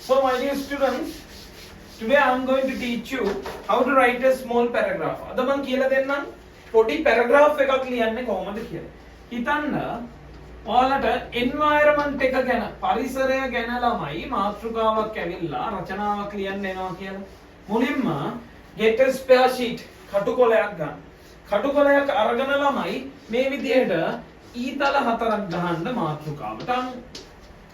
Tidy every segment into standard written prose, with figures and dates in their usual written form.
So my dear students, today I am going to teach you how to write a small paragraph. අද මම කියලා දෙන්නම් පොඩි paragraph එකක් ලියන්නේ කොහොමද කියලා. හිතන්න ඔයාලට environment එක ගැන පරිසරය ගැන ළමයි මාතෘකාවක් ඇවිල්ලා රචනාවක් ලියන්න එනවා කියලා. මුලින්ම get a spare sheet කටුකොලයක් ගන්න. කටුකොලයක් අරගෙන ළමයි මේ විදිහට ඊතල හතරක් ගහන්න මාතෘකාවට අනුව.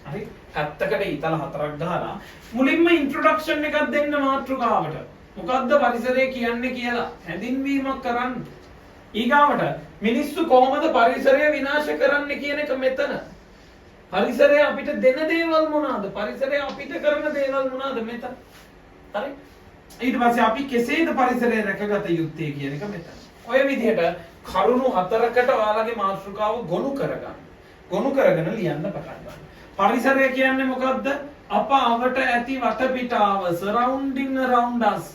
හරි? පැත්තකට ඊතල හතරක් ගහලා මුලින්ම ඉන්ට්‍රොඩක්ෂන් එකක් දෙන්න මාතෘකාවට. මොකද්ද පරිසරය කියන්නේ කියලා හැඳින්වීමක් කරන්න. ඊගාවට මිනිස්සු කොහොමද පරිසරය විනාශ කරන්නේ කියන එක මෙතන. පරිසරය අපිට දෙන දේවල් මොනවාද? පරිසරය අපිට කරන දේවල් මොනවාද මෙතන. හරි? ඊට පස්සේ අපි කෙසේද පරිසරය රැකගත යුත්තේ කියන එක මෙතන. ඔය විදිහට කරුණු හතරකට ඔයාලගේ මාතෘකාව ගොනු කරගන්න. ගොනු කරගෙන ලියන්න පටන් ගන්න. පරිසරය කියන්නේ මොකද්ද? අප අවට ඇති වටපිටාව, surrounding around us.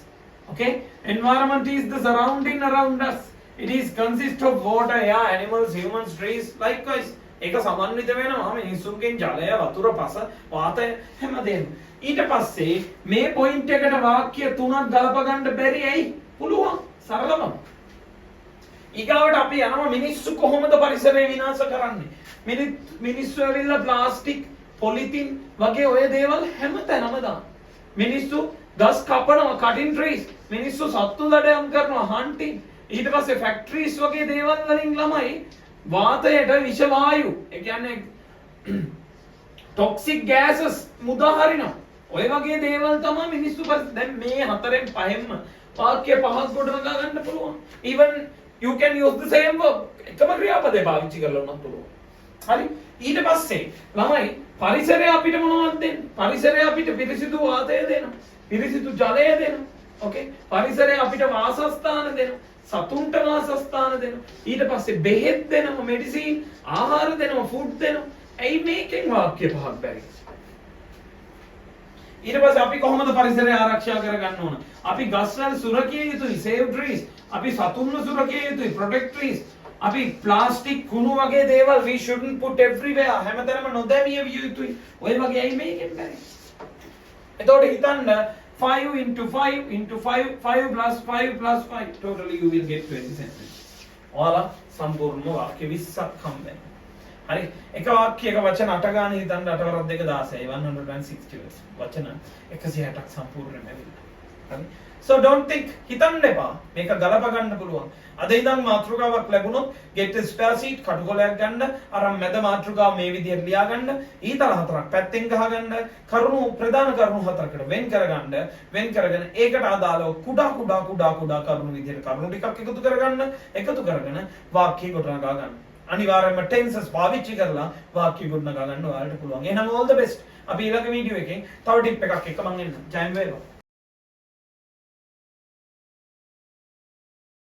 Okay? Environment is the surrounding around us. It is consist of water, air, animals, humans, trees, likewise. ඒක සමන්විත වෙනවා මිනිසුන්ගෙන් ජලය, වතුර, පස, වාතය හැමදේම. ඊට පස්සේ මේ පොයින්ට් එකට වාක්‍ය තුනක් ගලප ගන්න බැරි ඇයි? පුළුවන්. සරලවම. ඊගාවට අපි යනවා මිනිස්සු කොහොමද පරිසරය විනාශ කරන්නේ? මිනිස්සු ඇවිල්ලා ප්ලාස්ටික්, පොලිතින් වගේ ඔය දේවල් හැමතැනම දාන. මිනිස්සු ගස් කපනවා, cutting trees. මිනිස්සු සත්තු දඩයම් කරනවා, hunting. ඊට පස්සේ ෆැක්ටරිස් වගේ දේවල් වලින් ළමයි වාතයට විෂ වායු, ඒ කියන්නේ ටොක්සික් ගෑසස් මුදා හරිනවා. ඔය වගේ දේවල් තමයි මිනිස්සු දැන් මේ හතරෙන් පහෙන්ම වාක්‍ය පහක් ගොඩනගා ගන්න පුළුවන්. Even you can use the same verb. එකම ක්‍රියාපදේ පාවිච්චි කරලා උනත් පුළුවන්. හරි? ඊට පස්සේ ළමයි පරිසරය අපිට මොනවද දෙන්නේ? පරිසරය අපිට පිරිසිදු වාතය දෙනවා. පිරිසිදු ජලය දෙනවා. Okay? පරිසරය අපිට වාසස්ථාන දෙනවා. සතුන්ට වාසස්ථාන දෙනවා. ඊට පස්සේ බෙහෙත් දෙනවා, මෙඩිසින්, ආහාර දෙනවා, ෆුඩ් දෙනවා. ඇයි මේකෙන් වාක්‍ය පහක් බැරි? ඊට පස්සේ අපි කොහොමද පරිසරය ආරක්ෂා කරගන්න ඕන? අපි ගස්වල සුරකිය යුතුයි, save trees. අපි සතුන්ව සුරකිය යුතුයි, protect trees. අපි ප්ලාස්ටික් කුණු වගේ දේවල් we shouldn't put everywhere. හැමතැනම නොදැමිය යුතුයි. ඔය වගේ ඇයි මේකෙන් බැරි? එතකොට හිතන්න 5 into 5 into 5 5 plus 5 plus 5 totally you will get 20 sentences. ඔයාලා සම්පූර්ණ වාක්‍ය 20ක් හම්බ වෙනවා. හරි? එක වාක්‍යයක වචන 8 ගාන හිතන්න 8 වරක් 2 16 160 words. වචන 160ක් සම්පූර්ණයෙන්ම ඇවිල්ලා. හරි? So don't think හිතන්න එපා. මේක ගලප ගන්න පුළුවන්. අද ඉඳන් මාතෘකාවක් ලැබුණොත් get a spare sheet කටුකොලයක් ගන්න, අරන් මැද මාතෘකාව මේ විදිහට ලියා ගන්න, ඊතල හතරක් පැත්තෙන් ගහගන්න, කරුණු ප්‍රධාන කරුණු හතරකට වෙන් කරගන්න, වෙන් කරගෙන ඒකට අදාළව කුඩා කරුණු විදිහට කරුණු ටිකක් එකතු කරගෙන වාක්‍ය ගොඩනගා ගන්න. අනිවාර්යයෙන්ම tenses පාවිච්චි කරලා වාක්‍ය ගොඩනගා ගන්න ඔයාලට පුළුවන්. එහෙනම් all the best. අපි ඊළඟ වීඩියෝ එකෙන් තව ටිප් එකක් එක්ක මම එන්නම්. ජය වේවා.